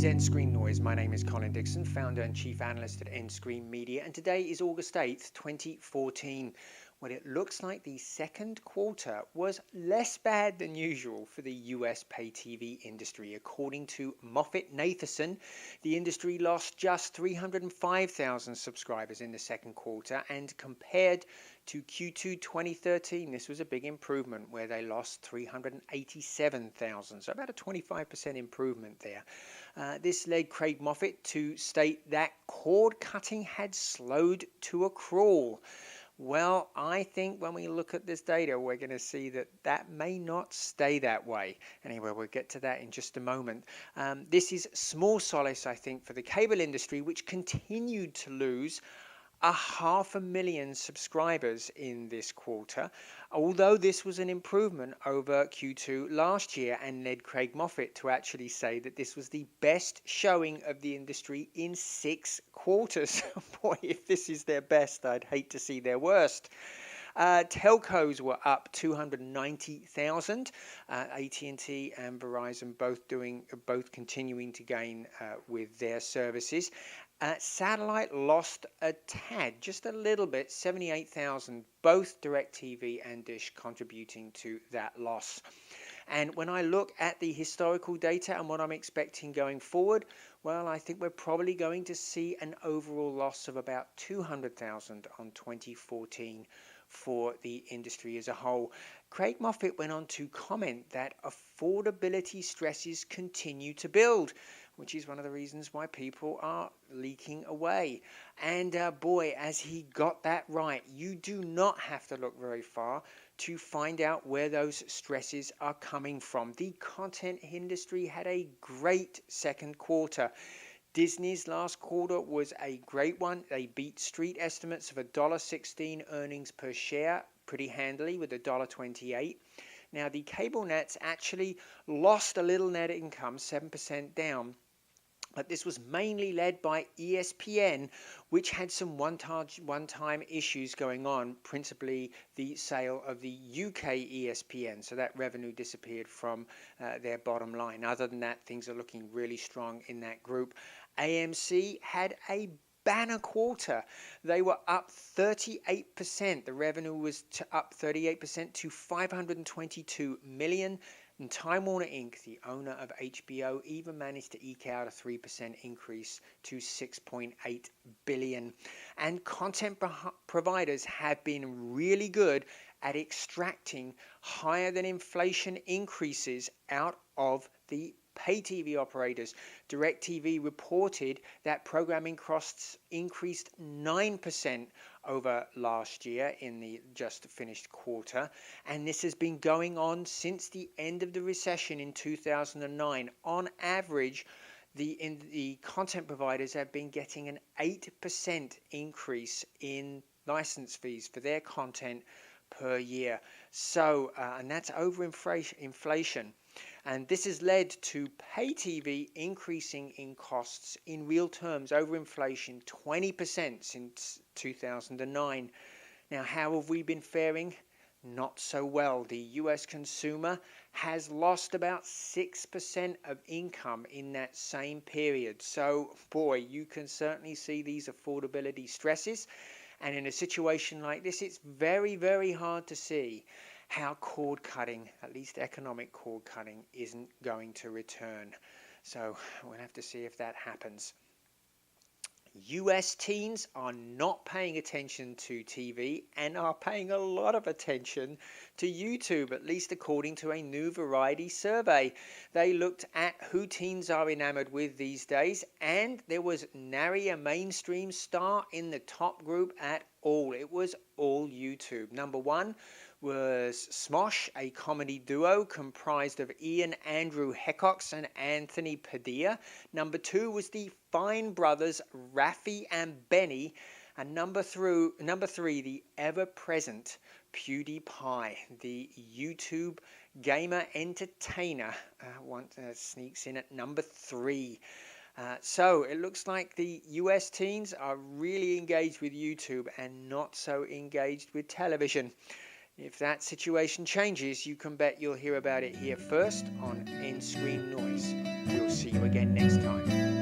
is nScreenNoise. My name is Colin Dixon, founder and chief analyst at nScreen Media, and today is August 8th, 2014. Well, it looks like the second quarter was less bad than usual for the US pay TV industry. According to Moffett-Nathanson, the industry lost just 305,000 subscribers in the second quarter, and compared to Q2 2013, this was a big improvement where they lost 387,000, so about a 25% improvement there. This led Craig Moffett to state that cord cutting had slowed to a crawl. Well, I think when we look at this data, we're going to see that that may not stay that way. Anyway, we'll get to that in just a moment. This is small solace, I think, for the cable industry, which continued to lose 500,000 subscribers in this quarter, although this was an improvement over Q2 last year and led Craig Moffett to actually say that this was the best showing of the industry in 6 quarters. Boy, if this is their best, I'd hate to see their worst. Telcos were up 290,000. AT&T and Verizon both continuing to gain with their services. Satellite lost a tad, just a little bit, 78,000, both DirecTV and Dish contributing to that loss. And when I look at the historical data and what I'm expecting going forward, well, I think we're probably going to see an overall loss of about 200,000 on 2014 for the industry as a whole. Craig Moffett went on to comment that affordability stresses continue to build, which is one of the reasons why people are leaking away. And boy, as he got that right, you do not have to look very far to find out where those stresses are coming from. The content industry had a great second quarter. Disney's last quarter was a great one. They beat street estimates of $1.16 earnings per share pretty handily with $1.28. Now, the cable nets actually lost a little net income, 7% down. But this was mainly led by ESPN, which had some one-time issues going on, principally the sale of the UK ESPN. So that revenue disappeared from their bottom line. Other than that, things are looking really strong in that group. AMC had a banner quarter. They were up 38%. The revenue was up 38% to $522 million. And Time Warner Inc., the owner of HBO, even managed to eke out a 3% increase to $6.8 billion. And content providers have been really good at extracting higher than inflation increases out of the pay TV operators. DirecTV reported that programming costs increased 9% over last year in the just finished quarter, and this has been going on since the end of the recession in 2009. On average, the content providers have been getting an 8% increase in license fees for their content per year. So, and that's over inflation. And this has led to pay TV increasing in costs in real terms over inflation 20% since 2009. Now, how have we been faring? Not so well. The US consumer has lost about 6% of income in that same period. So, boy, you can certainly see these affordability stresses. And in a situation like this, it's very, very hard to see how cord cutting, at least economic cord cutting, isn't going to return. So we'll have to see if that happens. US teens are not paying attention to TV and are paying a lot of attention to YouTube, at least according to a new Variety survey. They looked at who teens are enamored with these days, and there was nary a mainstream star in the top group at all. It was all YouTube. Number one was Smosh, a comedy duo comprised of Ian Andrew Heckox and Anthony Padilla. Number two was the Fine brothers Rafi and Benny. And number three, the ever-present PewDiePie, the YouTube gamer entertainer, sneaks in at number 3. So it looks like the US teens are really engaged with YouTube and not so engaged with television. If that situation changes, you can bet you'll hear about it here first on nScreenNoise. We'll see see you again next time.